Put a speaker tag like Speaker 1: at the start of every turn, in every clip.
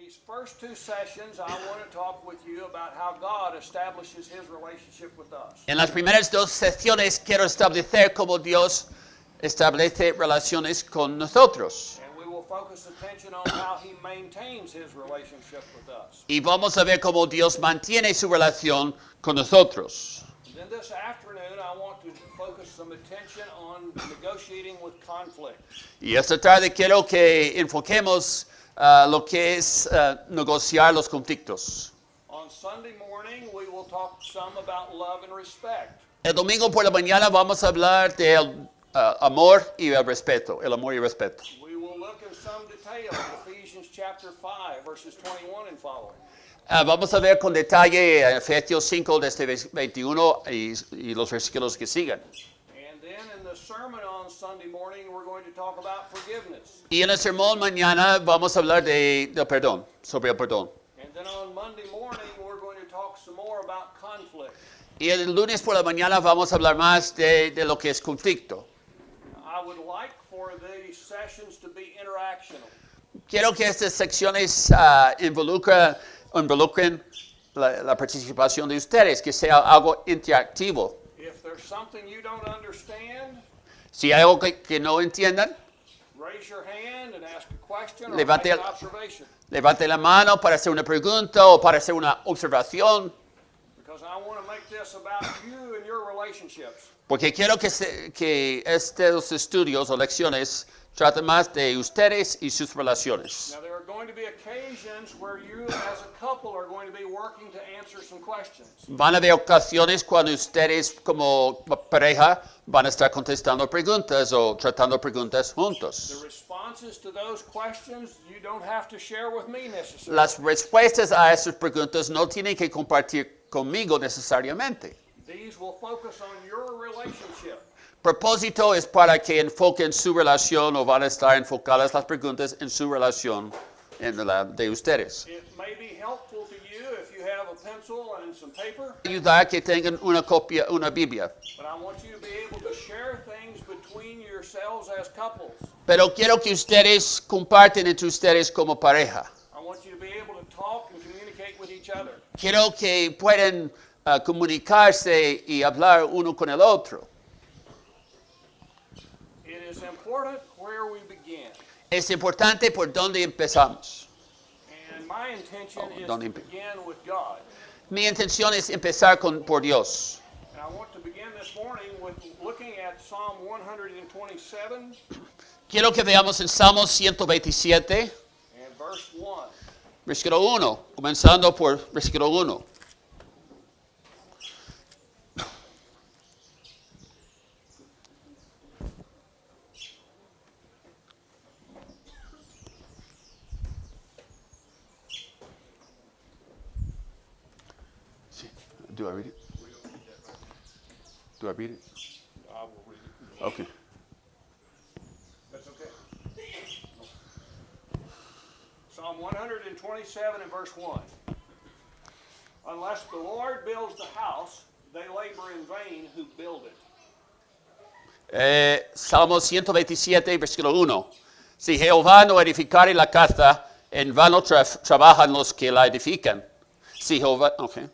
Speaker 1: these first two sessions, I want to talk with you about how God establishes His relationship with us.
Speaker 2: En las primeras dos secciones quiero establecer cómo Dios establece relaciones con nosotros.
Speaker 1: And we will focus attention on how He maintains His relationship with us.
Speaker 2: Y vamos a ver cómo Dios mantiene su relación con nosotros.
Speaker 1: And then this afternoon, I want to focus some attention on negotiating with conflict.
Speaker 2: Y esta tarde quiero que enfoquemos lo que es negociar los conflictos.
Speaker 1: On Sunday morning, we will talk some about love and respect.
Speaker 2: El domingo por la mañana vamos a hablar del amor y el respeto, el amor y respeto.
Speaker 1: We will look in some detail at Ephesians chapter 5, verses 21 and following.
Speaker 2: Vamos a ver con detalle Efesios 5 desde 21 y los versículos que sigan.
Speaker 1: And then in the sermon on Sunday morning, we're going to talk about forgiveness.
Speaker 2: Y en el sermón mañana vamos a hablar del perdón, sobre el perdón.
Speaker 1: And then on Monday morning, we're going to talk some more about conflict.
Speaker 2: Y el lunes por la mañana vamos a hablar más de lo que es conflicto.
Speaker 1: I would like for these sessions to be interactional.
Speaker 2: Quiero que estas secciones involucren la participación de ustedes, que sea algo interactivo.
Speaker 1: If there's something you don't understand,
Speaker 2: Si hay algo que no entiendan,
Speaker 1: raise your hand and ask a question or
Speaker 2: Levante
Speaker 1: make an
Speaker 2: el-
Speaker 1: observation.
Speaker 2: levante la mano para hacer una pregunta o para hacer una observación,
Speaker 1: Because I want to make this about you and your relationships.
Speaker 2: porque quiero que estos estudios o lecciones traten más de ustedes y sus relaciones.
Speaker 1: Now, there are going to be occasions where you as a couple are going to be working to answer some questions.
Speaker 2: Van a haber ocasiones cuando ustedes como pareja van a estar contestando preguntas o tratando preguntas
Speaker 1: The
Speaker 2: juntos.
Speaker 1: responses to those questions you don't have to share with me necessarily.
Speaker 2: Las respuestas a esas preguntas no tienen que compartir conmigo necesariamente.
Speaker 1: These will focus on your relationship.
Speaker 2: Propósito es para que enfoquen su relación o van a estar enfocadas las preguntas en su relación de ustedes.
Speaker 1: It may be helpful to you if you have a pencil and some paper,
Speaker 2: Ayudar que tengan una copia, una Biblia.
Speaker 1: but I want you to be able to share things between yourselves as couples.
Speaker 2: Pero quiero que ustedes comparten entre ustedes como pareja.
Speaker 1: I want you to be able to talk and communicate with each other.
Speaker 2: Quiero que puedan comunicarse y hablar uno con el otro.
Speaker 1: It is important where we begin.
Speaker 2: Es importante por dónde empezamos.
Speaker 1: And my intention is
Speaker 2: don't
Speaker 1: to
Speaker 2: imp-
Speaker 1: begin with God.
Speaker 2: Mi intención es empezar por Dios.
Speaker 1: And I want to begin this morning with looking at Psalm 127
Speaker 2: Quiero que veamos en Salmos 127,
Speaker 1: and verse 1.
Speaker 2: versículo 1, comenzando por versículo 1. Do I read it? Do I read it?
Speaker 1: I will read it.
Speaker 2: Okay.
Speaker 1: That's okay. Psalm 127 and verse 1. Unless the Lord builds the house, they labor in vain who build it.
Speaker 2: Salmo 127, versículo 1. Si Jehová no edificare la casa, en vano trabajan los que la edifican. Si Jehová, okay.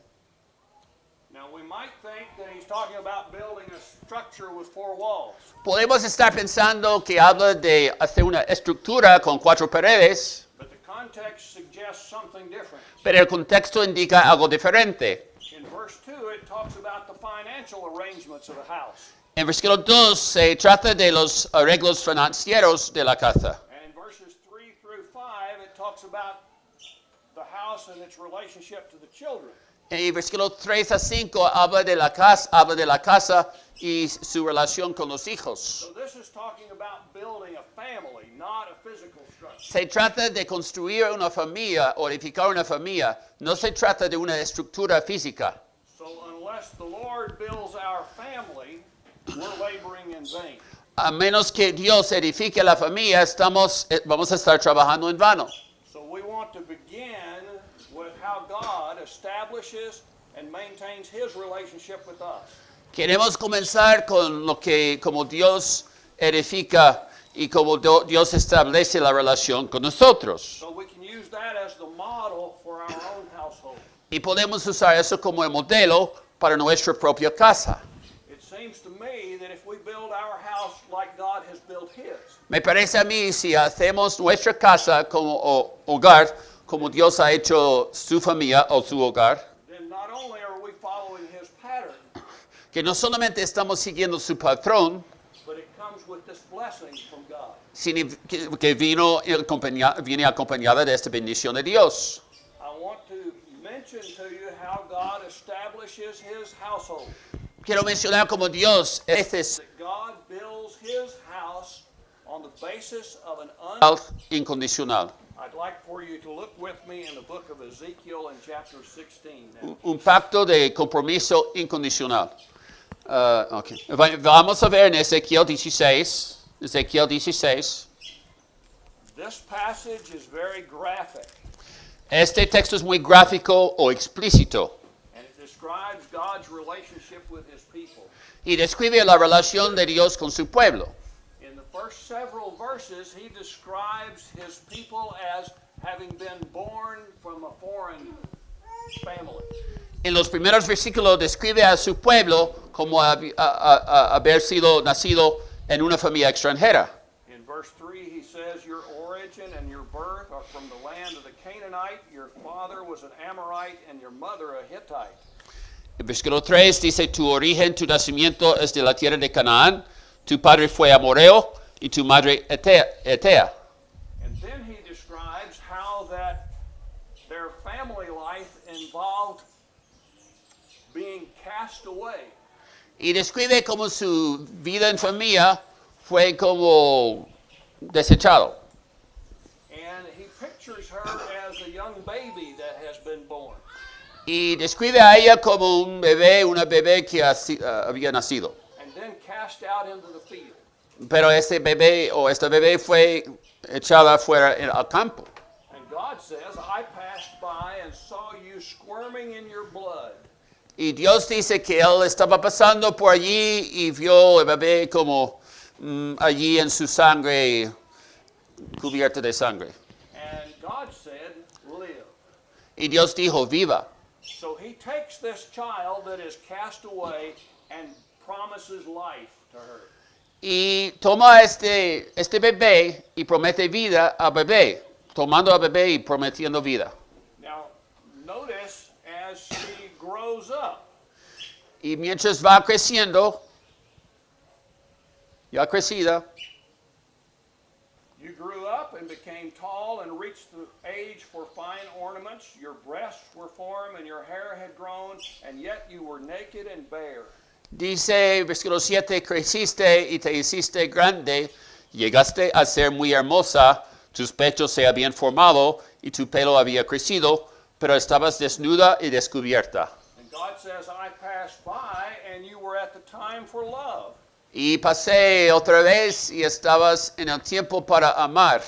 Speaker 1: Now we might think that he's talking about building a structure with four walls.
Speaker 2: Podemos estar pensando que habla de hacer una estructura con 4 paredes,
Speaker 1: But the context suggests something different.
Speaker 2: pero el contexto indica algo diferente.
Speaker 1: In verse 2, it talks about the financial arrangements of the house.
Speaker 2: En versículo 2 se trata de los arreglos financieros de la casa.
Speaker 1: And in verses 3 through 5, it talks about the house and its relationship to the children.
Speaker 2: En versículo 3 a 5 habla de la casa y su relación con los hijos.
Speaker 1: So this is talking about building a family, not a physical structure.
Speaker 2: Se trata de construir una familia o edificar una familia, no se trata de una estructura física.
Speaker 1: So unless the Lord builds our family, we're laboring in vain.
Speaker 2: A menos que Dios edifique la familia, vamos a estar trabajando en vano.
Speaker 1: So we want to begin with how God establishes and maintains His relationship with us.
Speaker 2: Queremos comenzar con como Dios edifica y como Dios establece la relación con nosotros.
Speaker 1: So we can use use that as the model for our own household.
Speaker 2: Y podemos usar eso como el modelo para nuestra propia casa.
Speaker 1: It seems to me that if we build our house like God has built his,
Speaker 2: Me parece a mí si hacemos nuestra casa como hogar, como Dios ha hecho su familia o su hogar,
Speaker 1: then not only are we following his pattern,
Speaker 2: que no solamente estamos siguiendo su patrón,
Speaker 1: but it comes with this blessing from God.
Speaker 2: sino que viene acompañada de esta bendición de Dios.
Speaker 1: I want to mention to you how God establishes his household.
Speaker 2: Quiero mencionar como Dios es
Speaker 1: That God builds his house on the basis of an
Speaker 2: incondicional.
Speaker 1: I'd like for you to look with me in the book of Ezekiel in chapter 16 now.
Speaker 2: Un pacto de compromiso incondicional. Okay. Vamos a ver en Ezequiel 16. Ezequiel 16.
Speaker 1: This passage is very graphic,
Speaker 2: Este texto es muy gráfico o explícito
Speaker 1: and it describes God's relationship with his people.
Speaker 2: y describe la relación de Dios con su pueblo.
Speaker 1: In the first several verses, he describes his people as having been born from a foreign family.
Speaker 2: En los primeros versículos describe a su pueblo como haber sido nacido en una familia extranjera.
Speaker 1: In verse 3, he says, your origin and your birth are from the land of the Canaanite. Your father was an Amorite and your mother a Hittite.
Speaker 2: En versículo 3 dice, tu origen, tu nacimiento es de la tierra de Canaán, tu padre fue amoreo y tu madre etea.
Speaker 1: And then he describes how that their family life involved being cast away.
Speaker 2: Y describe como su vida en familia fue como desechado.
Speaker 1: And he pictures her as a young baby that has been born.
Speaker 2: Y describe a ella como un bebé, una bebé que había nacido.
Speaker 1: And then cast out into the field.
Speaker 2: Pero este bebé o esta bebé fue echada fuera al campo.
Speaker 1: And God says, I passed by and saw you squirming in your blood.
Speaker 2: Y Dios dice que él estaba pasando por allí y vio el bebé como allí en su sangre, cubierta de sangre.
Speaker 1: And God said, live.
Speaker 2: Y Dios dijo, viva.
Speaker 1: So he takes this child that is cast away and promises life to her.
Speaker 2: Y toma este bebé y promete vida al bebé, tomando al bebé y prometiendo vida.
Speaker 1: Now, notice as she grows up,
Speaker 2: Y mientras va creciendo, ya crecida,
Speaker 1: you grew up and became tall and reached the age for fine ornaments. Your breasts were formed and your hair had grown, and yet you were naked and bare.
Speaker 2: dice, versículo 7, creciste y te hiciste grande, llegaste a ser muy hermosa, tus pechos se habían formado y tu pelo había crecido, pero estabas desnuda y descubierta.
Speaker 1: And God says, I passed by and you were at the time for love.
Speaker 2: Y pasé otra vez y estabas en el tiempo para amar.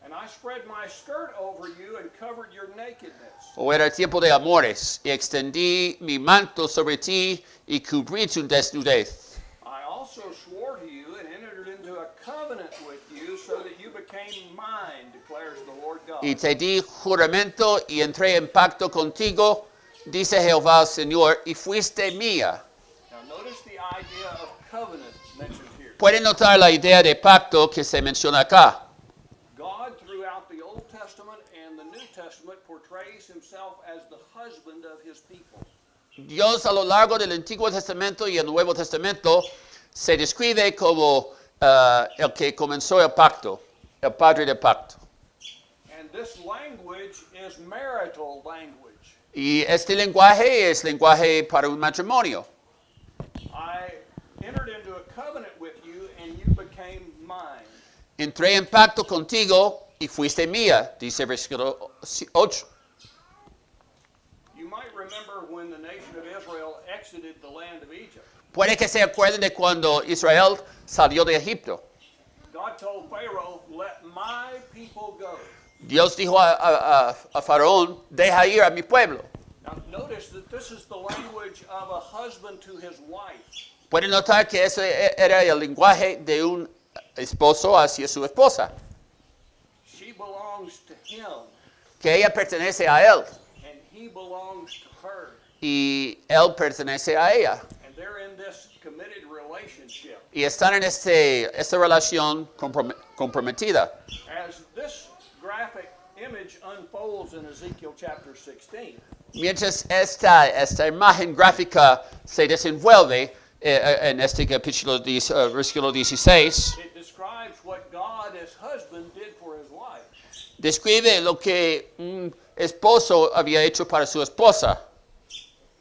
Speaker 1: And I spread my skirt over you and covered your nakedness.
Speaker 2: O era el tiempo de amores, y extendí mi manto sobre ti y cubrí tu desnudez.
Speaker 1: I also swore to you and entered into a covenant with you so that you became mine, declares the Lord God.
Speaker 2: Y te di juramento y entré en pacto contigo, dice Jehová el Señor, y fuiste mía.
Speaker 1: Now notice the idea of covenant mentioned here.
Speaker 2: Pueden notar la idea de pacto que se menciona acá.
Speaker 1: God throughout the Old Testament and the New Testament portrays himself as the husband of his people.
Speaker 2: Dios a lo largo del Antiguo Testamento y el Nuevo Testamento se describe como el que comenzó el pacto, el padre del pacto.
Speaker 1: And this language is marital language.
Speaker 2: Y este lenguaje es lenguaje para un matrimonio.
Speaker 1: I entered into a covenant with you and you became mine.
Speaker 2: Entré en pacto contigo y fuiste mía, dice versículo 8.
Speaker 1: You might remember when the nation of Israel exited the land of Egypt.
Speaker 2: Puede que se acuerden de cuando Israel salió de Egipto.
Speaker 1: God told Pharaoh, let my people go.
Speaker 2: Dios dijo a Faraón, deja ir a mi pueblo.
Speaker 1: Now notice that this is the language of a husband to his wife.
Speaker 2: Pueden notar que ese era el lenguaje de un esposo hacia su esposa.
Speaker 1: She belongs to him.
Speaker 2: que ella pertenece a él
Speaker 1: and he belongs to her.
Speaker 2: y él pertenece a ella.
Speaker 1: And they're in this committed relationship.
Speaker 2: Y están en esta relación comprometida.
Speaker 1: As this graphic image unfolds in Ezekiel chapter 16,
Speaker 2: Mientras esta imagen gráfica se desenvuelve en este versículo 16,
Speaker 1: it describes what God as husband did for his wife.
Speaker 2: describe lo que un esposo había hecho para su esposa.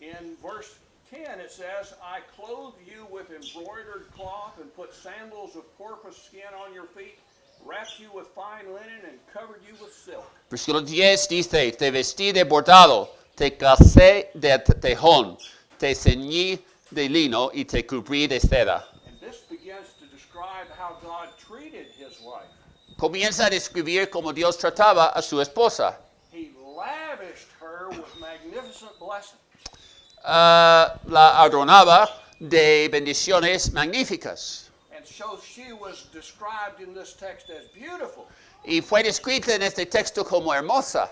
Speaker 1: In verse 10 it says, I clothed you with embroidered cloth and put sandals of porpoise skin on your feet, wrapped you with fine linen and covered you with silk.
Speaker 2: Versículo 10 dice, te vestí de bordado, te calcé de tejón, te ceñí de lino y te cubrí de seda.
Speaker 1: And this begins to describe how God treated his wife.
Speaker 2: Comienza a describir cómo Dios trataba a su esposa.
Speaker 1: He lavished her with magnificent blessings.
Speaker 2: La adornaba de bendiciones magníficas.
Speaker 1: And so she was described in this text as beautiful.
Speaker 2: Y fue descrita en este texto como hermosa.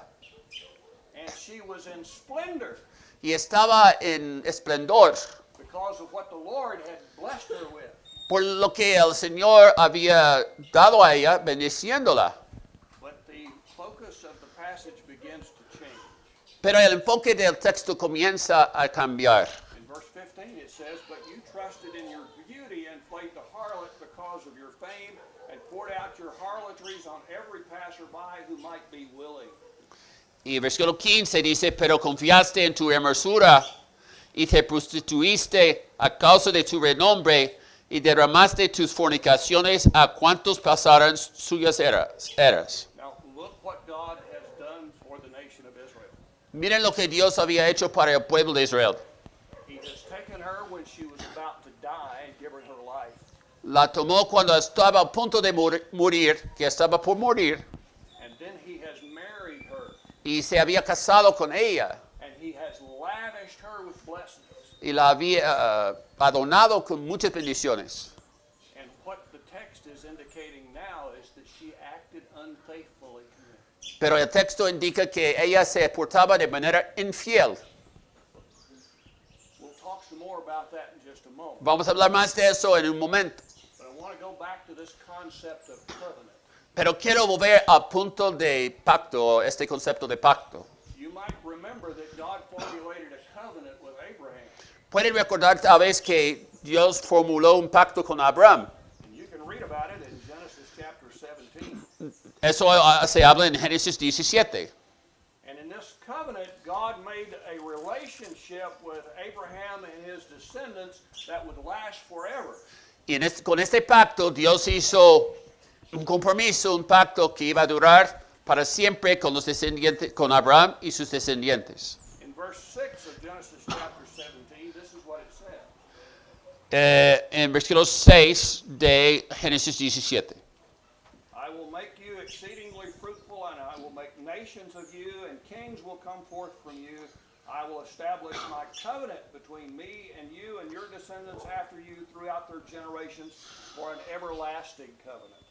Speaker 1: And she was in splendor
Speaker 2: Y estaba en esplendor
Speaker 1: because of what the Lord had blessed her with.
Speaker 2: por lo que el Señor había dado a ella, bendiciéndola.
Speaker 1: But the focus of the passage begins to change.
Speaker 2: Pero el enfoque del texto comienza a cambiar.
Speaker 1: In verse 15 it says, but you trusted in your beauty and played the harlot because of your fame and poured out your harlotries on every passerby who might be willing.
Speaker 2: Y versículo 15 dice, pero confiaste en tu hermosura y te prostituiste a causa de tu renombre y derramaste tus fornicaciones a cuantos pasaran suyas eras.
Speaker 1: Now look what God has done for the nation of Israel.
Speaker 2: Miren lo que Dios había hecho para el pueblo de Israel.
Speaker 1: He has taken her when she was about to die and given her life.
Speaker 2: La tomó cuando estaba a punto de morir, que estaba por morir,
Speaker 1: And then he has married her.
Speaker 2: y se había casado con ella,
Speaker 1: And he has lavished her with blessings.
Speaker 2: y la había adornado con muchas bendiciones.
Speaker 1: And what the text is indicating now is that she acted unfaithfully.
Speaker 2: Pero el texto indica que ella se portaba de manera infiel.
Speaker 1: We'll talk some more about that in just a moment.
Speaker 2: Vamos a hablar más de eso en un momento.
Speaker 1: But I want to go back to this concept of covenant.
Speaker 2: Pero quiero volver al punto de pacto, este concepto de pacto.
Speaker 1: You might remember that God formulated a covenant with Abraham.
Speaker 2: Pueden recordar tal vez que Dios formuló un pacto con Abraham.
Speaker 1: And you can read about it in Genesis chapter 17.
Speaker 2: Eso se habla en Génesis 17.
Speaker 1: And in this covenant, God made a relationship with Abraham and his descendants that would last forever.
Speaker 2: Y con este pacto Dios hizo un compromiso, un pacto que iba a durar para siempre con los descendientes, con Abraham y sus descendientes.
Speaker 1: In verse 6 of Genesis chapter 17, this is what it says.
Speaker 2: En versículo 6 de Génesis 17.
Speaker 1: I will make you exceedingly fruitful, and I will make nations of you, and kings will come forth from you. I will establish my covenant between me and you and your descendants after you throughout their generations for an everlasting covenant.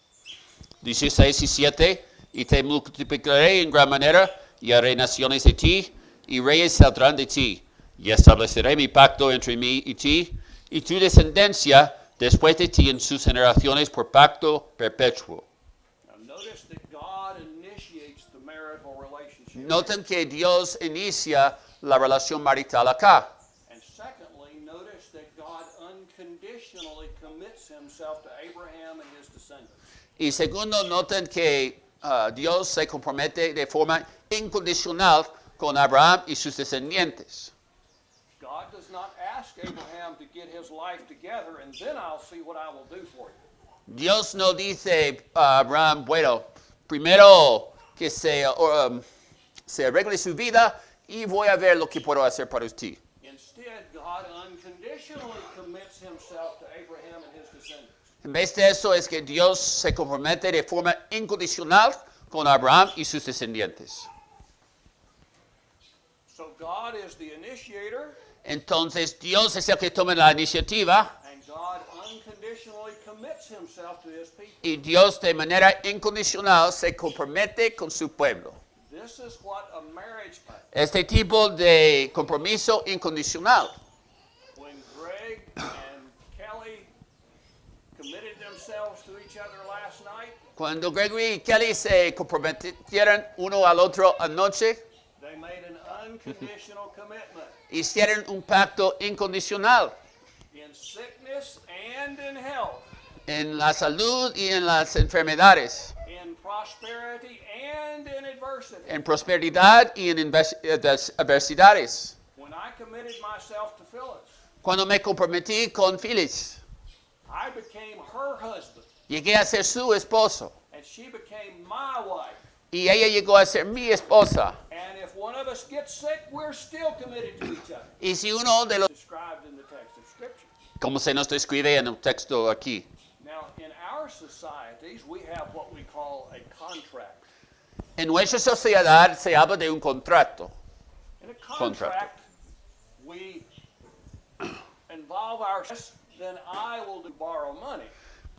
Speaker 2: 16 y 7, y te multiplicaré en gran manera, y haré naciones de ti, y reyes saldrán de ti, y estableceré mi pacto entre mí y tu descendencia después de ti en sus generaciones por pacto perpetuo.
Speaker 1: Now notice that God initiates the marital relationship.
Speaker 2: Noten que Dios inicia la relación marital acá.
Speaker 1: And secondly, notice that God unconditionally commits himself to Abraham and his descendants.
Speaker 2: Y segundo, noten que Dios se compromete de forma incondicional con Abraham y sus descendientes.
Speaker 1: God does not ask Abraham to get his life together and then I'll see what I will do for you.
Speaker 2: Dios no dice a Abraham, bueno, primero que se arregle su vida y voy a ver lo que puedo hacer para usted.
Speaker 1: Instead, God unconditionally commits himself to Abraham and his descendants.
Speaker 2: En vez de eso es que Dios se compromete de forma incondicional con Abraham y sus descendientes.
Speaker 1: So God is the initiator,
Speaker 2: Entonces Dios es el que toma la iniciativa
Speaker 1: and God unconditionally commits himself to his people.
Speaker 2: y Dios de manera incondicional se compromete con su pueblo.
Speaker 1: This is what
Speaker 2: Este tipo de compromiso incondicional.
Speaker 1: When Greg and Kelly committed themselves to each other last night,
Speaker 2: Cuando Gregory y Kelly se comprometieron uno al otro anoche,
Speaker 1: they made an unconditional commitment
Speaker 2: hicieron un pacto incondicional
Speaker 1: in sickness and in health,
Speaker 2: en la salud y en las enfermedades,
Speaker 1: in prosperity and in adversity.
Speaker 2: en prosperidad y en adversidades.
Speaker 1: When I committed myself to Phyllis,
Speaker 2: Cuando me comprometí con Phyllis,
Speaker 1: I became her husband,
Speaker 2: llegué a ser su esposo
Speaker 1: and she became my wife.
Speaker 2: y ella llegó a ser mi esposa.
Speaker 1: And if one of us gets sick, we're still committed to each other.
Speaker 2: Y si uno de los,
Speaker 1: Described in the text of Scripture.
Speaker 2: como se nos describe en el texto aquí,
Speaker 1: Now, in our societies, we have what we call a contract.
Speaker 2: en nuestra sociedad se habla de un contrato.
Speaker 1: In a contract, we involve ourselves, then I will borrow money.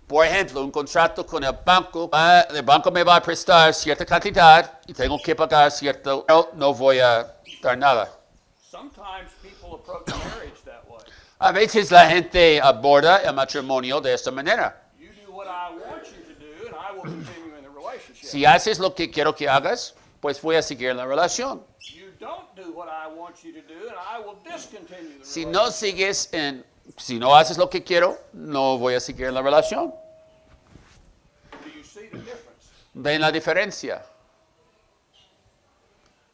Speaker 2: Por ejemplo, un contrato con el banco me va a prestar cierta cantidad y tengo que pagar cierto, no voy a dar nada.
Speaker 1: Sometimes people approach marriage that way.
Speaker 2: A veces la gente aborda el matrimonio de esta manera.
Speaker 1: You do what I want you to do, and I will continue in the relationship.
Speaker 2: Si haces lo que quiero que hagas, pues voy a seguir la relación.
Speaker 1: You don't do what I want you to do, and I will discontinue the
Speaker 2: Si
Speaker 1: relationship.
Speaker 2: si no haces lo que quiero, no voy a seguir la relación.
Speaker 1: Do you see the difference?
Speaker 2: ¿Ven la diferencia?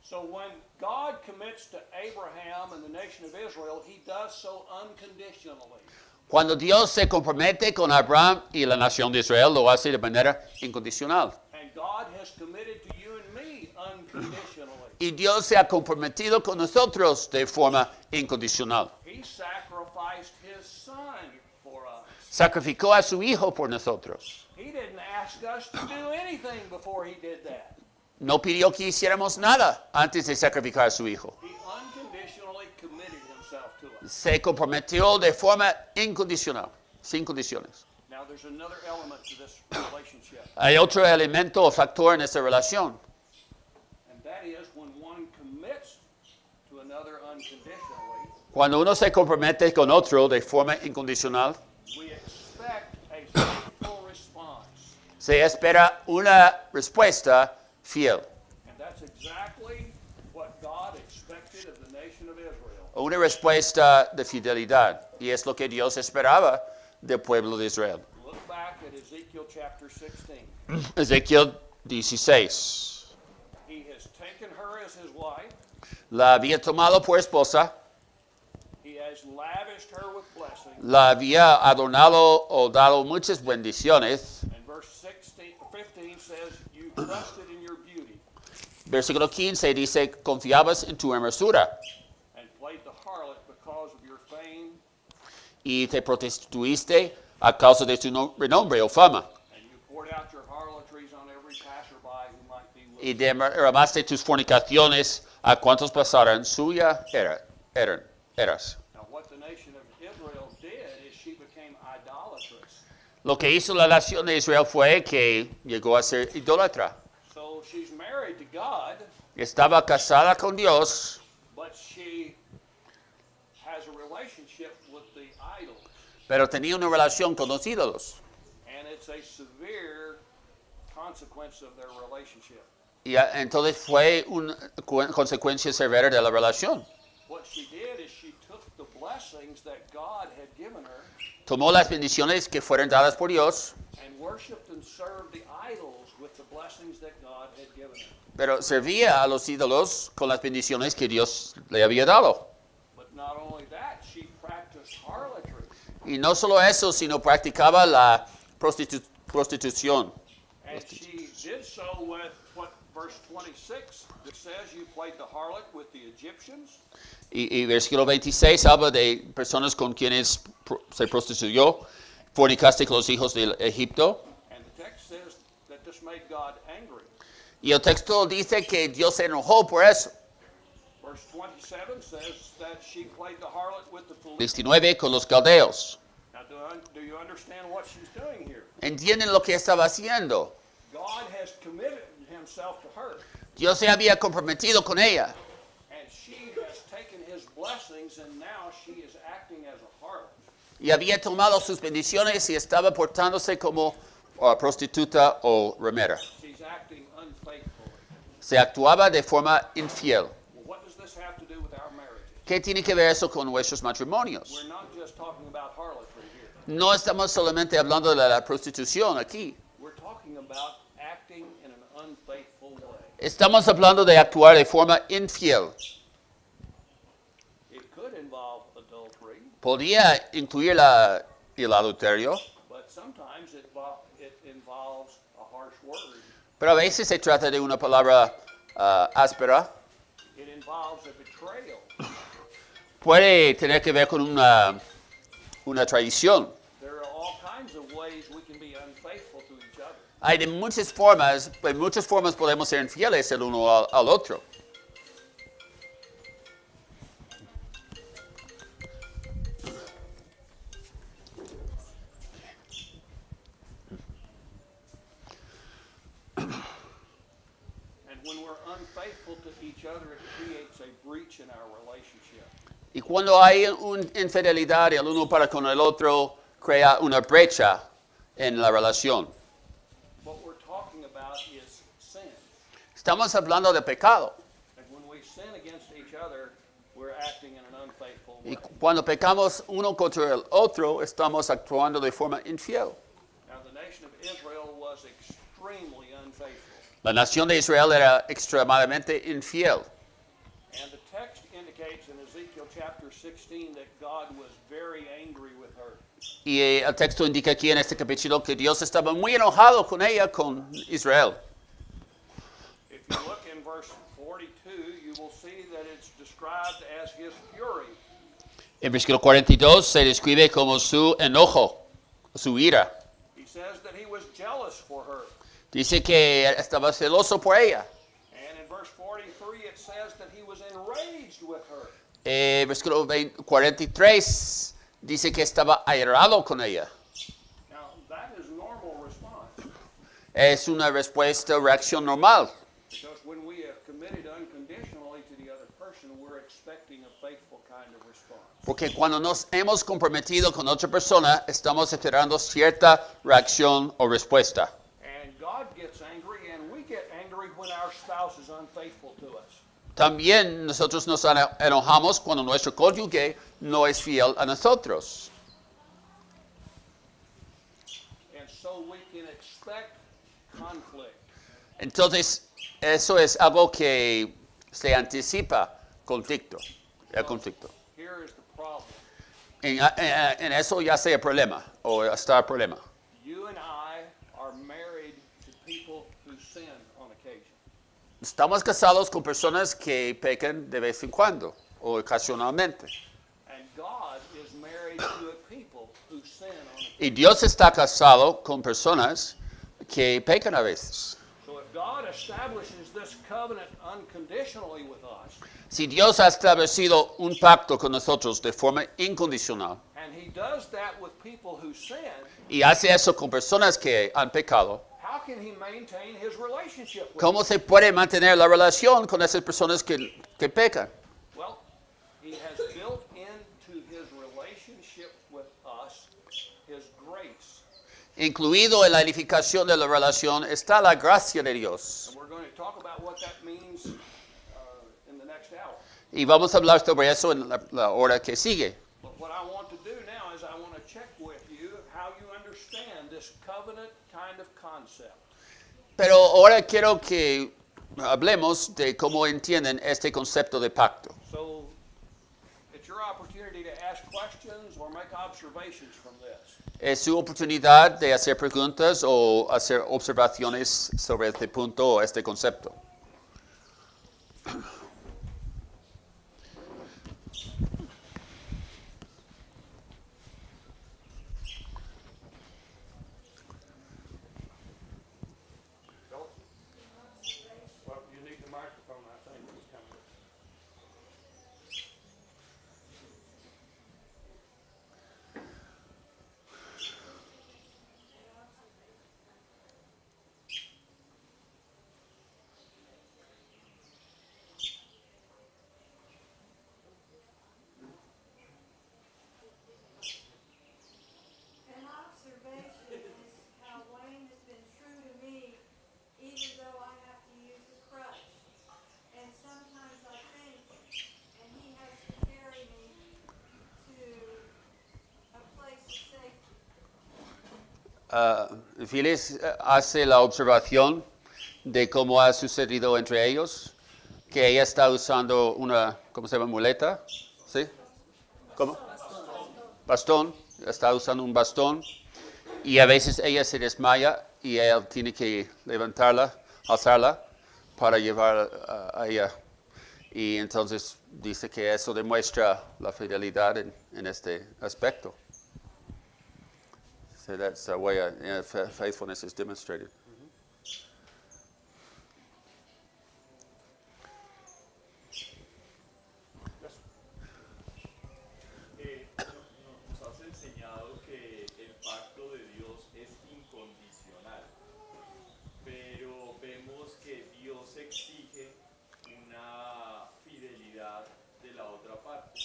Speaker 1: So when God commits to Abraham and the nation of Israel, he does so unconditionally.
Speaker 2: Cuando Dios se compromete con Abraham y la nación de Israel, lo hace de manera incondicional.
Speaker 1: And God has committed to you and me unconditionally.
Speaker 2: Y Dios se ha comprometido con nosotros de forma incondicional.
Speaker 1: He sacrificed his son for us.
Speaker 2: Sacrificó a su hijo por nosotros.
Speaker 1: He didn't ask us to do anything before he did that.
Speaker 2: No pidió que hiciéramos nada antes de sacrificar a su hijo.
Speaker 1: He unconditionally committed himself to us.
Speaker 2: Se comprometió de forma incondicional, sin condiciones.
Speaker 1: Now there's another element to this relationship,
Speaker 2: Hay otro elemento o factor en esta relación.
Speaker 1: and that is when one commits to another unconditionally,
Speaker 2: Cuando uno se compromete con otro de forma incondicional,
Speaker 1: we expect a faithful response.
Speaker 2: se espera una respuesta fiel.
Speaker 1: And that's exactly what God expected of the nation of Israel.
Speaker 2: Una respuesta de fidelidad. Y es lo que Dios esperaba del pueblo de Israel.
Speaker 1: Look back at Ezekiel chapter 16.
Speaker 2: Ezequiel 16.
Speaker 1: He has taken her as his wife.
Speaker 2: La había tomado por esposa,
Speaker 1: He has lavished her with blessings.
Speaker 2: la había adornado o dado muchas bendiciones.
Speaker 1: And verse 15 says, you trusted in your beauty
Speaker 2: Versículo 15 dice, confiabas en tu hermosura
Speaker 1: and played the harlot because of your fame,
Speaker 2: y te prostituiste a causa de tu renombre o fama.
Speaker 1: and you poured out your harlotries on every passerby who might be with
Speaker 2: Y
Speaker 1: you.
Speaker 2: derramaste tus fornicaciones a cuantos pasaran, suya eras.
Speaker 1: Now what the nation of Israel did is she became idolatrous.
Speaker 2: Lo que hizo la nación de Israel fue que llegó a ser idólatra.
Speaker 1: So she's married to God,
Speaker 2: Estaba casada con Dios,
Speaker 1: but she has a relationship with the idols.
Speaker 2: pero tenía una relación con los ídolos.
Speaker 1: And it's a severe consequence of their relationship.
Speaker 2: Y entonces fue una consecuencia severa de la relación.
Speaker 1: What she did is she took the blessings that God had given her
Speaker 2: Tomó las bendiciones que fueron dadas por Dios,
Speaker 1: and worshipped and served the idols with the blessings that God had given her.
Speaker 2: pero servía a los ídolos con las bendiciones que Dios le había dado.
Speaker 1: But not only that, she practiced harlotry.
Speaker 2: Y no solo eso, sino practicaba la prostitución.
Speaker 1: And she did so with what verse 26 that says you played the harlot with the Egyptians,
Speaker 2: Y versículo 26 habla de personas con quienes se prostituyó, fornicaste con los hijos de Egipto.
Speaker 1: and the text says that this made God angry.
Speaker 2: Y el texto dice que Dios se enojó por eso.
Speaker 1: Verse 27 says that she played the harlot with the Philistines.
Speaker 2: 19 con los caldeos.
Speaker 1: Now, do you understand what she's doing here?
Speaker 2: ¿Entienden lo que estaba haciendo?
Speaker 1: God has committed himself to her,
Speaker 2: Dios se había comprometido con ella.
Speaker 1: and blessings, and now she is acting as a harlot.
Speaker 2: Y había tomado sus bendiciones y estaba portándose como prostituta o ramera.
Speaker 1: She's acting unfaithfully.
Speaker 2: Se actuaba de forma infiel.
Speaker 1: Well, what does this have to do with our marriages?
Speaker 2: ¿Qué tiene que ver eso con nuestros matrimonios?
Speaker 1: We're not just talking about harlotry here.
Speaker 2: No estamos solamente hablando de la prostitución aquí.
Speaker 1: We're talking about acting in an unfaithful way.
Speaker 2: Estamos hablando de actuar de forma infiel.
Speaker 1: It could involve adultery,
Speaker 2: Podría incluir el adulterio,
Speaker 1: but sometimes it involves a harsh word.
Speaker 2: pero a veces se trata de una palabra áspera.
Speaker 1: It involves a betrayal.
Speaker 2: Puede tener que ver con una traición.
Speaker 1: There are all kinds of ways we can be unfaithful to each other.
Speaker 2: Hay de muchas formas podemos ser infieles el uno al otro.
Speaker 1: And when we're unfaithful to each other, it creates a breach in our relationship.
Speaker 2: Y cuando hay una infidelidad el uno para con el otro, crea una brecha en la relación.
Speaker 1: What we're talking about is sin.
Speaker 2: Estamos hablando de pecado.
Speaker 1: And when we sin against each other, we're acting in an unfaithful way.
Speaker 2: Y cuando pecamos uno contra el otro, estamos actuando de forma infiel.
Speaker 1: Now, the nation of Israel was extremely unfaithful.
Speaker 2: La nación de Israel era extremadamente infiel.
Speaker 1: And the text indicates in Ezekiel chapter 16 that God was very angry with her.
Speaker 2: Y el texto indica aquí en este capítulo que Dios estaba muy enojado con ella, con Israel.
Speaker 1: If you look in verse 42, you will see that it's described as his fury.
Speaker 2: En versículo 42 se describe como su enojo, su ira.
Speaker 1: He says that he was jealous for her.
Speaker 2: Dice que estaba celoso por ella.
Speaker 1: And in verse 43, it says that he was enraged with her.
Speaker 2: Versículo 43 dice que estaba airado con ella.
Speaker 1: Now, that is normal response.
Speaker 2: Es una respuesta, reacción normal.
Speaker 1: Because when we have committed unconditionally to the other person, we're expecting a faithful kind of response.
Speaker 2: Porque cuando nos hemos comprometido con otra persona, estamos esperando cierta reacción o respuesta.
Speaker 1: And God gets angry, and we get angry when our spouse is unfaithful to us.
Speaker 2: También nosotros nos enojamos cuando nuestro cónyuge no es fiel a nosotros.
Speaker 1: And so we can expect conflict.
Speaker 2: Entonces, eso es algo que se anticipa conflicto, el conflicto.
Speaker 1: Here is the problem.
Speaker 2: En eso ya sea problema o está el problema.
Speaker 1: You and I are married to people who sin on occasion.
Speaker 2: Estamos casados con personas que pecan de vez en cuando o ocasionalmente.
Speaker 1: And God is married to a people who sin on occasion.
Speaker 2: Y Dios está casado con personas que pecan a veces.
Speaker 1: So if God establishes this covenant unconditionally with us,
Speaker 2: Si Dios ha establecido un pacto con nosotros de forma incondicional
Speaker 1: and he does that with people who sin,
Speaker 2: y hace eso con personas que han pecado,
Speaker 1: how can he maintain his relationship with
Speaker 2: ¿cómo se puede mantener la relación con esas personas que pecan?
Speaker 1: Well, he has built into his relationship with us his grace.
Speaker 2: Incluido en la edificación de la relación está la gracia de Dios.
Speaker 1: And we're going to talk about what that means in the next hour.
Speaker 2: Y vamos a hablar sobre eso en la hora que sigue.
Speaker 1: But what I want to do now is I want to check with you how you understand this covenant kind of concept.
Speaker 2: Pero ahora quiero que hablemos de cómo entienden este concepto de pacto.
Speaker 1: So it's your opportunity to ask questions or make observations from this.
Speaker 2: Es su oportunidad de hacer preguntas o hacer observaciones sobre este punto o este concepto.
Speaker 1: Well, you need the microphone, I think, was coming.
Speaker 2: Phyllis hace la observación de cómo ha sucedido entre ellos, que ella está usando una, ¿cómo se llama? Muleta, ¿sí? ¿Cómo? Bastón, está usando un bastón y a veces ella se desmaya y él tiene que levantarla, alzarla para llevar a ella. Y entonces dice que eso demuestra la fidelidad en este aspecto. So that's a way faithfulness is demonstrated.
Speaker 3: Nos has enseñado que el pacto de Dios es incondicional, pero vemos que Dios exige una fidelidad de la otra parte.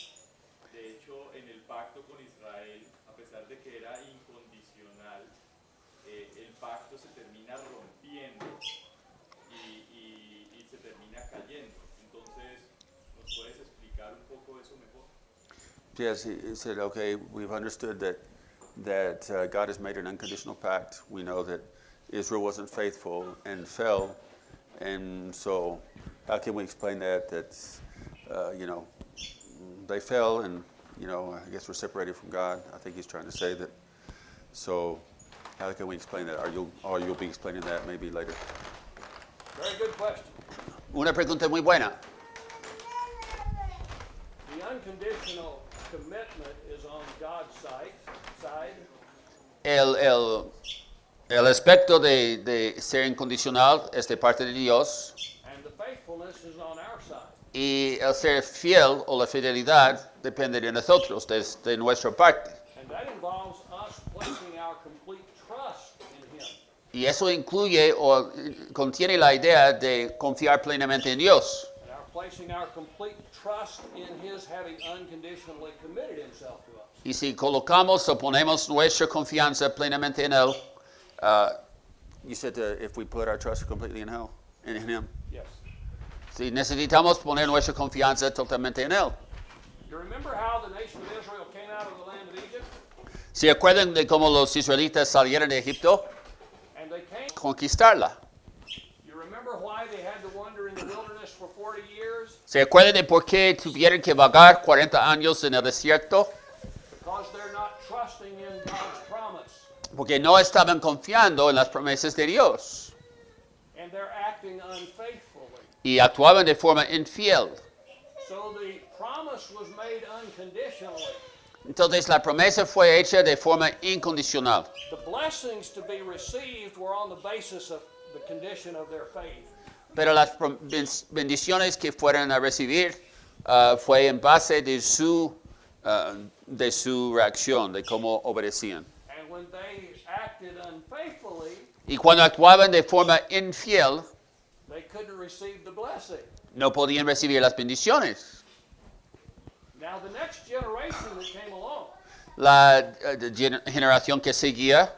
Speaker 3: De hecho, en el pacto con Israel, a pesar de que era incondicional, el pacto se termina rompiendo y se termina cayendo. Entonces, ¿nos puedes explicar un poco eso mejor?
Speaker 2: Yes, he said, okay, we've understood that God has made an unconditional pact. We know that Israel wasn't faithful and fell, and so how can we explain that? They fell, and I guess we're separated from God. I think he's trying to say that. So how can we explain that? You'll be explaining that maybe later.
Speaker 1: Very good question.
Speaker 2: Una pregunta muy buena.
Speaker 1: The unconditional commitment is on God's side.
Speaker 2: El aspecto de ser incondicional es de parte de Dios.
Speaker 1: And the faithfulness is on our side.
Speaker 2: Y el ser fiel o la fidelidad depende de nosotros, de nuestra parte.
Speaker 1: And that involves us placing our complete trust in Him.
Speaker 2: Y eso incluye o contiene la idea de confiar plenamente en Dios.
Speaker 1: And our placing our complete trust in His having unconditionally committed Himself to us.
Speaker 2: Y si colocamos o ponemos nuestra confianza plenamente en Él, you said if we put our trust completely in Him.
Speaker 1: Yes.
Speaker 2: Si necesitamos poner nuestra confianza totalmente en Él.
Speaker 1: You remember how the nation of Israel came out of the land of Egypt?
Speaker 2: ¿Se acuerdan de cómo los israelitas salieron de Egipto?
Speaker 1: And they came.
Speaker 2: Conquistarla.
Speaker 1: You remember why they had to wander in the wilderness for 40 years?
Speaker 2: ¿Se acuerdan de por qué tuvieron que vagar 40 años en el desierto?
Speaker 1: Because they're not trusting in God's promise.
Speaker 2: Porque no estaban confiando en las promesas de Dios.
Speaker 1: And they're acting unfaithfully.
Speaker 2: Y actuaban de forma infiel.
Speaker 1: So the promise was made unconditionally.
Speaker 2: Entonces la promesa fue hecha de forma incondicional.
Speaker 1: The blessings to be received were on the basis of the condition of their faith.
Speaker 2: Pero las bendiciones que fueron a recibir fue en base de su reacción, de cómo obedecían.
Speaker 1: And when they acted unfaithfully,
Speaker 2: Y cuando actuaban de forma infiel,
Speaker 1: they couldn't receive the blessing.
Speaker 2: no podían recibir las bendiciones.
Speaker 1: Now the next generation that came along
Speaker 2: La generación que seguía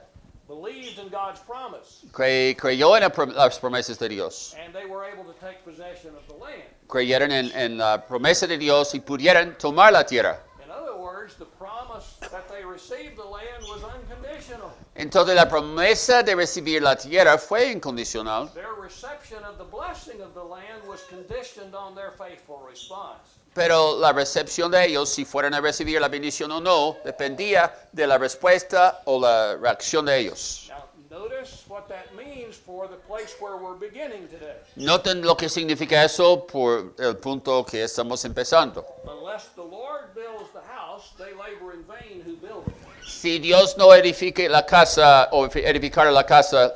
Speaker 1: believed in God's promise,
Speaker 2: creyó en las promesas de Dios.
Speaker 1: and they were able to take possession of the land.
Speaker 2: Creyeron en la promesa de Dios y pudieron tomar la tierra.
Speaker 1: In other words, the promise that they received the land was unconditional.
Speaker 2: Entonces la promesa de recibir la tierra fue incondicional,
Speaker 1: Their reception of the blessing of the land was conditioned on their faithful response.
Speaker 2: pero la recepción de ellos, si fueran a recibir la bendición o no, dependía de la respuesta o la reacción de ellos.
Speaker 1: Now, notice what that means for the place where we're beginning today.
Speaker 2: Noten lo que significa eso por el punto que estamos empezando.
Speaker 1: Unless the Lord builds the house, they labor in vain who build it.
Speaker 2: Si Dios no edifique la casa o edificar la casa,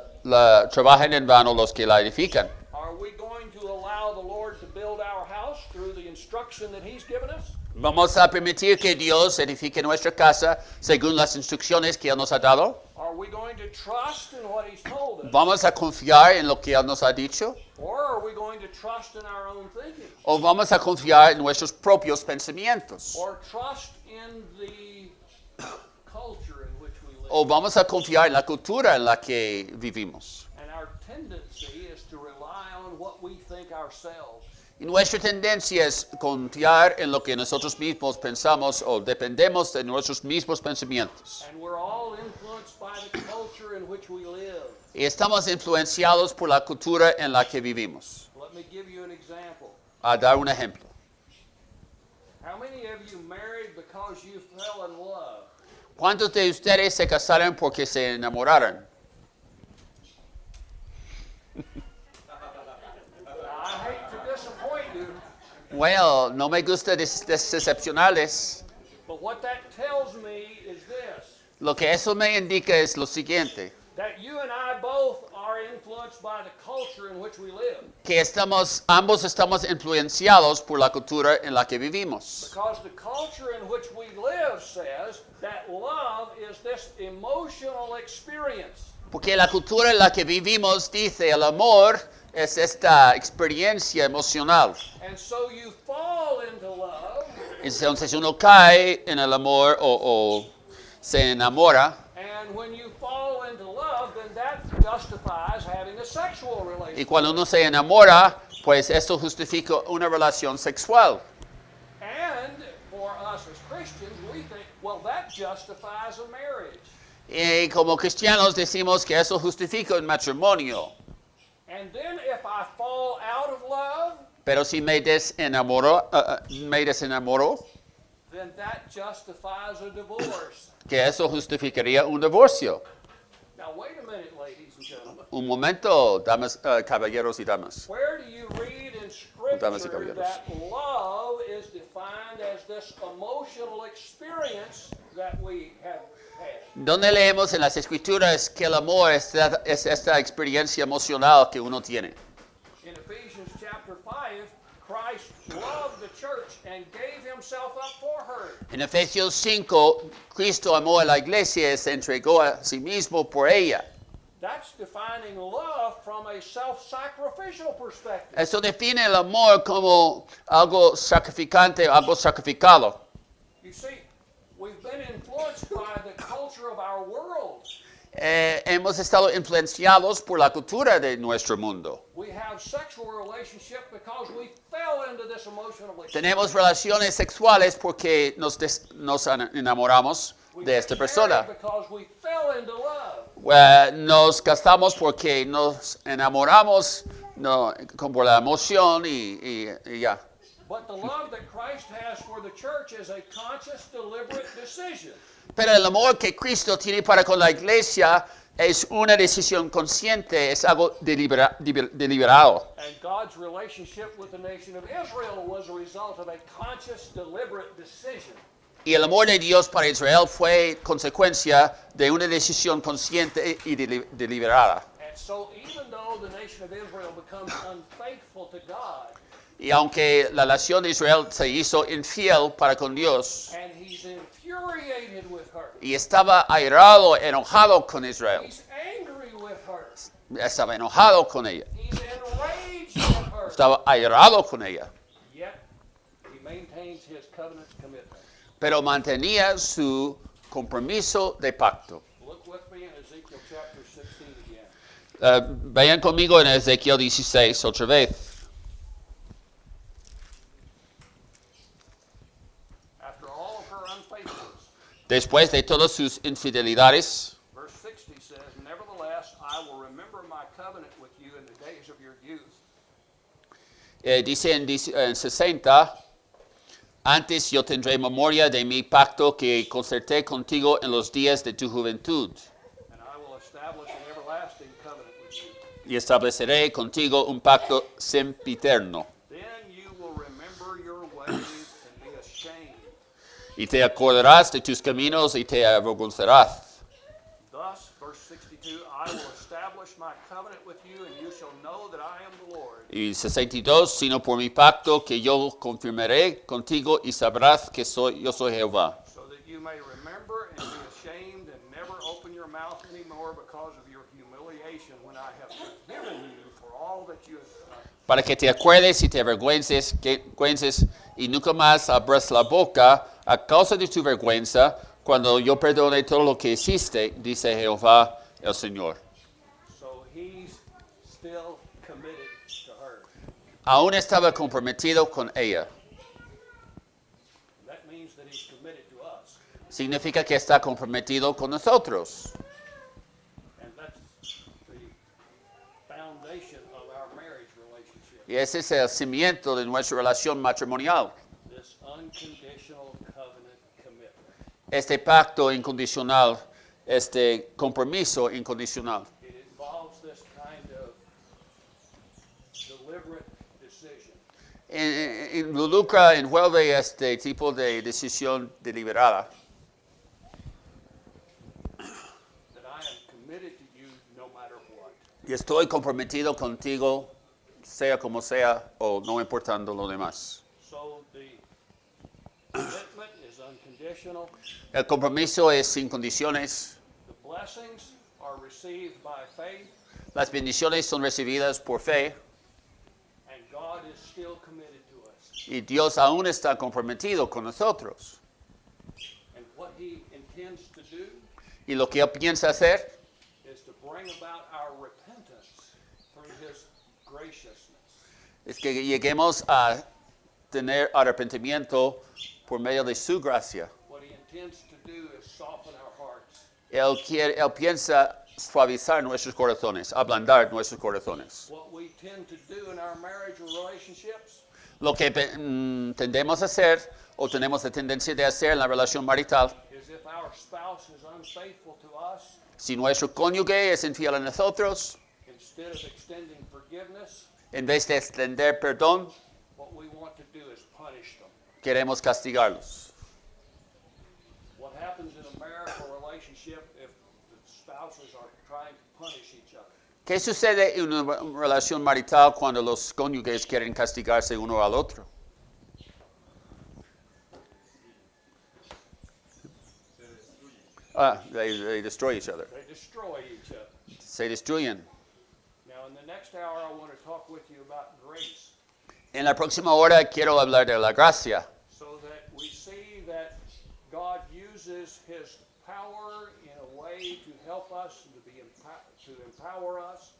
Speaker 2: trabajan en vano los que la edifican.
Speaker 1: Are we going to allow the Lord to build our house through the instruction that He's given us?
Speaker 2: ¿Vamos a permitir que Dios edifique nuestra casa según las instrucciones que Él nos ha dado?
Speaker 1: Are we going to trust in what He's told us?
Speaker 2: ¿Vamos a confiar en lo que Él nos ha dicho?
Speaker 1: Or are we going to trust in our own thinking?
Speaker 2: ¿O vamos a confiar en nuestros propios pensamientos?
Speaker 1: Or trust in the culture in which we live?
Speaker 2: ¿O vamos a confiar en la cultura en la que vivimos?
Speaker 1: And our tendency is to rely on what we think ourselves.
Speaker 2: Y nuestra tendencia es confiar en lo que nosotros mismos pensamos o dependemos de nuestros mismos pensamientos.
Speaker 1: And we're all influenced influenced by the culture in which we live.
Speaker 2: Y estamos influenciados por la cultura en la que vivimos.
Speaker 1: Let me give you an example.
Speaker 2: A dar un ejemplo.
Speaker 1: How many of you married because you fell in love?
Speaker 2: ¿Cuántos de ustedes se casaron porque se enamoraron?
Speaker 1: I hate to disappoint you,
Speaker 2: Well, no me gusta decepcionarles.
Speaker 1: but what that tells me is this,
Speaker 2: Lo que eso me indica es lo siguiente,
Speaker 1: that you and I both are influenced by the culture in which we live.
Speaker 2: que ambos estamos influenciados por la cultura en la que vivimos.
Speaker 1: Because the culture in which we live says that love is this emotional experience.
Speaker 2: Porque la cultura en la que vivimos dice el amor es esta experiencia emocional.
Speaker 1: And so you fall into love,
Speaker 2: Entonces uno cae en el amor o se enamora.
Speaker 1: and when you fall into love, then that justifies having a sexual
Speaker 2: Y
Speaker 1: relationship.
Speaker 2: cuando uno se enamora, pues esto justifica una relación sexual.
Speaker 1: And for us as Christians, we think, well, that justifies a marriage.
Speaker 2: Y como cristianos decimos que eso justifica un matrimonio.
Speaker 1: And then if I fall out of love,
Speaker 2: Pero si me desenamoro,
Speaker 1: then that justifies a divorce.
Speaker 2: que eso justificaría un divorcio.
Speaker 1: Now, wait a minute, ladies and gentlemen.
Speaker 2: Un momento, damas, caballeros y damas.
Speaker 1: Where do you read in
Speaker 2: Damas y
Speaker 1: Scripture
Speaker 2: caballeros.
Speaker 1: that love is defined as this emotional experience that we have had?
Speaker 2: ¿Dónde leemos en las escrituras que el amor es esta experiencia emocional que uno tiene?
Speaker 1: In Ephesians chapter 5, Christ loved the church and gave himself up for her.
Speaker 2: En Efesios 5, Cristo amó a la iglesia y se entregó a sí mismo por ella.
Speaker 1: That's defining love from a self-sacrificial perspective.
Speaker 2: Eso define el amor como algo sacrificante, algo sacrificado.
Speaker 1: You see, we've been influenced by the culture of our world.
Speaker 2: Hemos estado influenciados por la cultura de nuestro mundo.
Speaker 1: We have sexual relationship because we fell into this emotional experience.
Speaker 2: Tenemos relaciones sexuales porque nos enamoramos
Speaker 1: We
Speaker 2: de
Speaker 1: get
Speaker 2: esta
Speaker 1: married
Speaker 2: persona.
Speaker 1: because we fell into love.
Speaker 2: Nos casamos porque nos enamoramos por la emoción y ya.
Speaker 1: But the love that Christ has for the church is a conscious, deliberate decision.
Speaker 2: Pero el amor que Cristo tiene para con la iglesia es una decisión consciente, es algo deliberado.
Speaker 1: And God's relationship with the nation of Israel was a result of a conscious, deliberate decision.
Speaker 2: Y el amor de Dios para Israel fue consecuencia de una decisión consciente y deliberada.
Speaker 1: And so even though the nation of Israel becomes unfaithful to God,
Speaker 2: Y aunque la nación de Israel se hizo infiel para con Dios
Speaker 1: and he's infuriated with her,
Speaker 2: y estaba airado, enojado con Israel,
Speaker 1: he's angry with her,
Speaker 2: estaba enojado con ella,
Speaker 1: he's enraged with her,
Speaker 2: estaba airado con ella,
Speaker 1: yet he maintains his covenant commitment.
Speaker 2: pero mantenía su compromiso de pacto.
Speaker 1: Look with me in Ezekiel chapter 16 again.
Speaker 2: Vayan conmigo en Ezequiel 16 otra vez.
Speaker 1: After all of her unfaithfulness,
Speaker 2: Después de todas sus infidelidades,
Speaker 1: verse 60 says, nevertheless, I will remember my covenant with you in the days of your youth.
Speaker 2: dice en 60, antes yo tendré memoria de mi pacto que concerté contigo en los días de tu juventud,
Speaker 1: And I will establish an everlasting covenant with you.
Speaker 2: y estableceré contigo un pacto sempiterno.
Speaker 1: Then you will remember your ways and be ashamed.
Speaker 2: Y te acordarás de tus caminos y te avergonzarás.
Speaker 1: Thus, verse 62, I will establish my covenant with you, and you shall know that I am the Lord.
Speaker 2: Y 62, sino por mi pacto que yo confirmaré contigo y sabrás que yo soy Jehová.
Speaker 1: So that you may remember and be ashamed and never open your mouth anymore because of your humiliation when I have forgiven you for all that you have done.
Speaker 2: Para que te acuerdes y te avergüences y nunca más abras la boca a causa de tu vergüenza cuando yo perdone todo lo que hiciste, dice Jehová el Señor.
Speaker 1: So he's still committed to her.
Speaker 2: Aún estaba comprometido con ella.
Speaker 1: That means that he's committed to us.
Speaker 2: Significa que está comprometido con nosotros.
Speaker 1: foundation of our marriage relationship.
Speaker 2: Y ese es el cimiento de nuestra relación matrimonial.
Speaker 1: This unconditional covenant commitment.
Speaker 2: Este pacto incondicional, este compromiso incondicional.
Speaker 1: It involves this kind of deliberate decision.
Speaker 2: Envuelve este tipo de decisión deliberada.
Speaker 1: That I am committed to you no matter what.
Speaker 2: Y estoy comprometido contigo, sea como sea, o no importando lo demás.
Speaker 1: So the commitment is unconditional.
Speaker 2: El compromiso es sin condiciones.
Speaker 1: The blessings are received by faith,
Speaker 2: Las bendiciones son recibidas por fe.
Speaker 1: and God is still committed to us.
Speaker 2: Y Dios aún está comprometido con nosotros.
Speaker 1: And what He intends to do
Speaker 2: Y lo que Él piensa hacer
Speaker 1: is to bring about our repentance through His graciousness.
Speaker 2: es que lleguemos a tener arrepentimiento por medio de su gracia.
Speaker 1: What He intends to do is soften our hearts.
Speaker 2: Él piensa suavizar nuestros corazones, ablandar nuestros corazones.
Speaker 1: What we tend to do in our marriage or relationships
Speaker 2: Lo que tendemos a hacer o tenemos la tendencia de hacer en la relación marital,
Speaker 1: is if our spouse is unfaithful to us,
Speaker 2: si nuestro cónyuge es infiel a nosotros,
Speaker 1: instead of extending forgiveness,
Speaker 2: en vez de extender perdón,
Speaker 1: what we want to do is punish them.
Speaker 2: queremos castigarlos.
Speaker 1: What happens in a marital relationship if the spouses are trying to punish each other?
Speaker 2: ¿Qué sucede en una relación marital cuando los cónyuges quieren castigarse uno al otro? They destroy each other.
Speaker 1: They destroy each other.
Speaker 2: Se destruyen.
Speaker 1: Now, in the next hour, I want to talk with you about grace
Speaker 2: En la próxima hora quiero hablar de la gracia,
Speaker 1: so that we see that God uses His power in a way to help us and to empower us,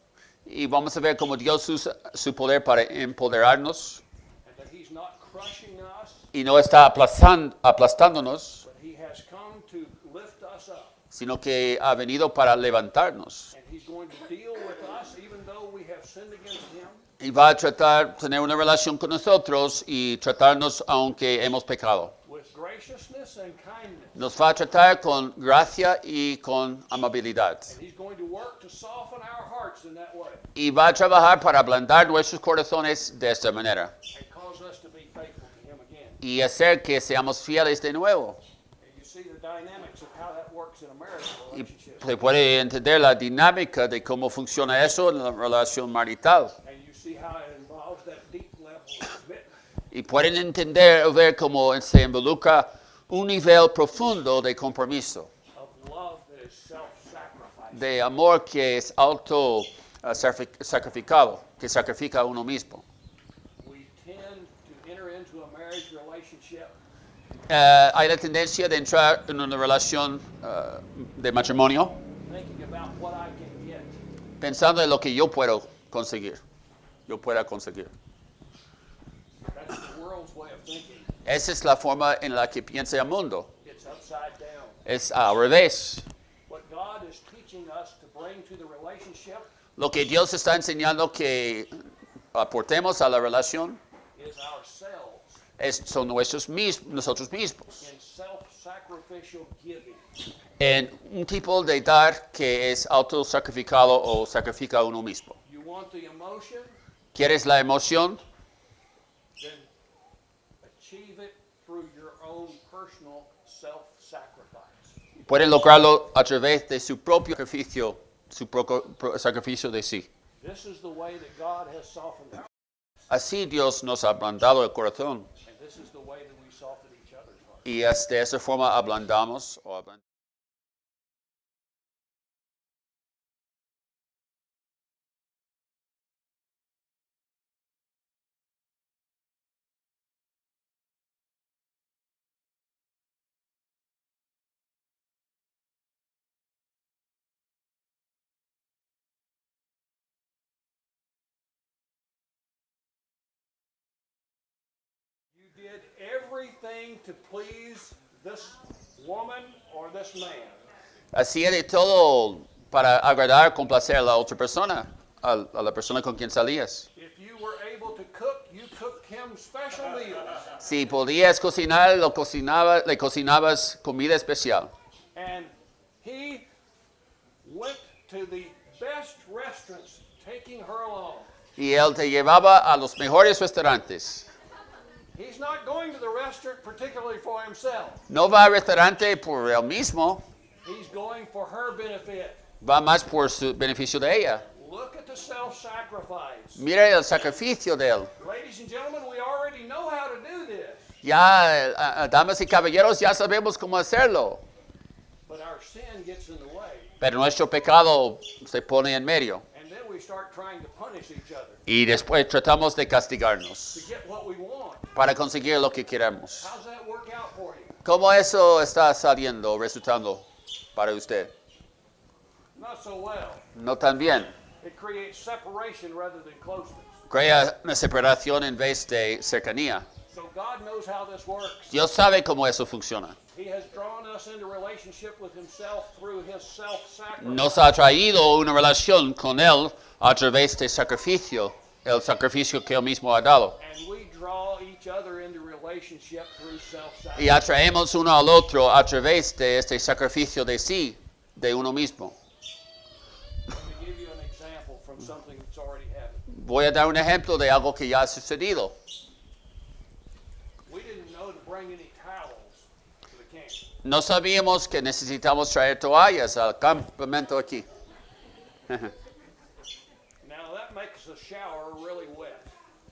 Speaker 2: y vamos a ver cómo Dios usa su poder para empoderarnos
Speaker 1: and that He's not crushing us,
Speaker 2: y no está aplastándonos,
Speaker 1: but He has come to lift us up.
Speaker 2: sino que ha venido para levantarnos.
Speaker 1: And He's going to deal with us even though we have sinned against Him.
Speaker 2: Y va a tratar tener una relación con nosotros y tratarnos aunque hemos pecado.
Speaker 1: With graciousness and kindness.
Speaker 2: Nos va a tratar con gracia y con amabilidad.
Speaker 1: And He's going to work to soften our hearts in that way
Speaker 2: Y va a trabajar para ablandar nuestros corazones de esta manera.
Speaker 1: and cause us to be faithful to Him again.
Speaker 2: Y hacer que seamos fieles de nuevo.
Speaker 1: And you see the dynamics of how that works in a marriage
Speaker 2: Y
Speaker 1: relationship.
Speaker 2: se puede entender la dinámica de cómo funciona eso en la relación marital.
Speaker 1: And you see how it involves that deep level of commitment.
Speaker 2: Y pueden entender o ver cómo se involucra un nivel profundo de compromiso,
Speaker 1: Of love that is self-sacrificing.
Speaker 2: de amor que es auto sacrificado, que sacrifica a uno mismo.
Speaker 1: We tend to enter into a marriage relationship
Speaker 2: Hay la tendencia de entrar en una relación de matrimonio
Speaker 1: thinking about what I can get.
Speaker 2: pensando en lo que yo puedo conseguir, yo pueda conseguir.
Speaker 1: That's the world's way of thinking.
Speaker 2: Esa es la forma en la que piensa el mundo.
Speaker 1: It's upside down.
Speaker 2: Es al revés.
Speaker 1: What God is teaching us to bring to the relationship
Speaker 2: Lo que Dios está enseñando que aportemos a la relación
Speaker 1: is ourselves
Speaker 2: son nosotros mismos.
Speaker 1: in self-sacrificial giving.
Speaker 2: En un tipo de dar que es autosacrificado o sacrifica a uno mismo.
Speaker 1: You want the emotion?
Speaker 2: ¿Quieres la emoción?
Speaker 1: Then achieve it through your own personal self-sacrifice.
Speaker 2: Pueden lograrlo a través de su propio sacrificio, sacrificio de sí.
Speaker 1: This is the way that God has softened our,
Speaker 2: Así Dios nos ha ablandado el corazón
Speaker 1: and this is the way that we soften each other's hearts.
Speaker 2: y de esa forma ablandamos o ablandamos.
Speaker 1: You did everything to please this woman or this man.
Speaker 2: Hacía de todo para agradar, complacer a la otra persona, a la persona con quien salías.
Speaker 1: If you were able to cook, you cooked him special meals.
Speaker 2: Si podías cocinar, le cocinabas comida especial.
Speaker 1: And he went to the best restaurants, taking her along.
Speaker 2: Y él te llevaba a los mejores restaurantes.
Speaker 1: He's not going to the restaurant particularly for himself.
Speaker 2: No va al restaurante por él mismo,
Speaker 1: He's going for her benefit.
Speaker 2: va más por su beneficio de ella.
Speaker 1: Look at the self-sacrifice.
Speaker 2: Mira el sacrificio de él.
Speaker 1: Ladies and gentlemen, we already know how to do this.
Speaker 2: Ya, damas y caballeros, ya sabemos cómo hacerlo.
Speaker 1: But our sin gets in the way.
Speaker 2: Pero nuestro pecado se pone en medio.
Speaker 1: And then we start trying to punish each other
Speaker 2: Y después tratamos de castigarnos
Speaker 1: to get what we want.
Speaker 2: para conseguir lo que queremos.
Speaker 1: How's that work out for you?
Speaker 2: ¿Cómo eso está saliendo, resultando para usted?
Speaker 1: Not so well.
Speaker 2: No tan bien.
Speaker 1: It creates separation rather than closeness.
Speaker 2: Crea una separación en vez de cercanía.
Speaker 1: So God knows how this works.
Speaker 2: Dios sabe cómo eso funciona.
Speaker 1: He has drawn us into relationship with himself through his self-sacrifice.
Speaker 2: Nos ha traído una relación con Él a través de sacrificio, el sacrificio que Él mismo ha dado.
Speaker 1: And we draw each other into relationship through self-sacrifice.
Speaker 2: Y atraemos uno al otro a través de este sacrificio de sí, de uno mismo.
Speaker 1: Let me give you an example from something that's already happened.
Speaker 2: Voy a dar un ejemplo de algo que ya ha sucedido.
Speaker 1: We didn't know to bring any towels to the camp.
Speaker 2: No sabíamos que necesitamos traer toallas al campamento aquí.
Speaker 1: Now that makes the shower really wet.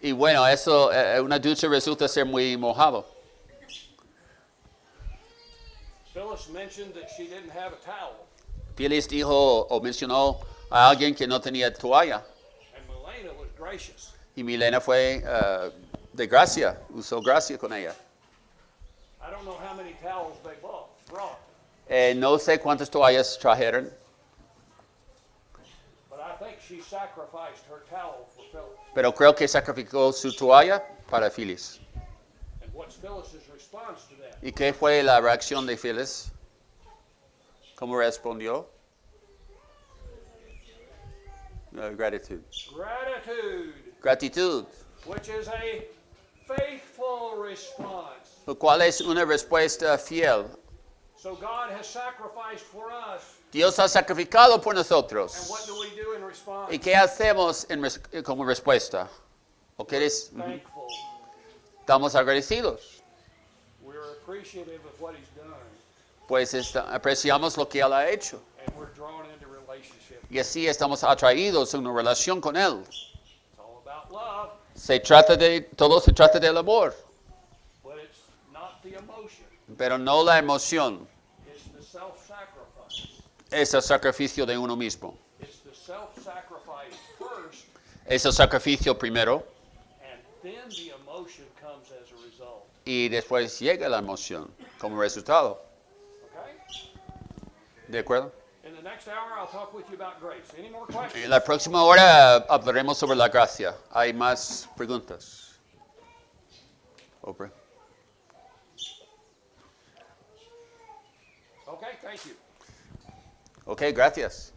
Speaker 2: Y bueno, eso, una ducha resulta ser muy mojado.
Speaker 1: Phyllis mentioned that she didn't have a towel,
Speaker 2: Phyllis dijo o mencionó a alguien que no tenía toalla.
Speaker 1: and Milena was gracious.
Speaker 2: Y Milena fue de gracia, usó gracia con ella.
Speaker 1: I don't know how many towels they brought,
Speaker 2: No sé cuántas toallas trajeron,
Speaker 1: but I think she sacrificed her towel for Phyllis.
Speaker 2: pero creo que sacrificó su toalla para Phyllis.
Speaker 1: And what's Phyllis's response to that?
Speaker 2: ¿Y qué fue la reacción de Phyllis? ¿Cómo respondió? Gratitud.
Speaker 1: Gratitude,
Speaker 2: Gratitud,
Speaker 1: which is a faithful response.
Speaker 2: lo cual es una respuesta fiel.
Speaker 1: So God has sacrificed for us,
Speaker 2: Dios ha sacrificado por
Speaker 1: and
Speaker 2: nosotros.
Speaker 1: what do we do in response?
Speaker 2: ¿Y qué hacemos como respuesta? ¿O qué
Speaker 1: Thankful.
Speaker 2: estamos agradecidos?
Speaker 1: We're appreciative of what He's done,
Speaker 2: Pues apreciamos lo que Él ha hecho.
Speaker 1: and we're drawn into relationship.
Speaker 2: Y así estamos atraídos en una relación con Él.
Speaker 1: It's all about love,
Speaker 2: Todo se trata del amor,
Speaker 1: but it's not the emotion.
Speaker 2: pero no la emoción.
Speaker 1: It's the self-sacrifice.
Speaker 2: Es el sacrificio de uno mismo.
Speaker 1: It's the self-sacrifice first,
Speaker 2: Es el sacrificio primero
Speaker 1: and then the emotion comes as a result.
Speaker 2: y después llega la emoción como resultado.
Speaker 1: Okay?
Speaker 2: ¿De acuerdo?
Speaker 1: In the next hour, I'll talk with you about grace. Any more questions?
Speaker 2: En la próxima hora hablaremos sobre la gracia. ¿Hay más preguntas? Oprah.
Speaker 1: Okay, thank you.
Speaker 2: Ok, gracias.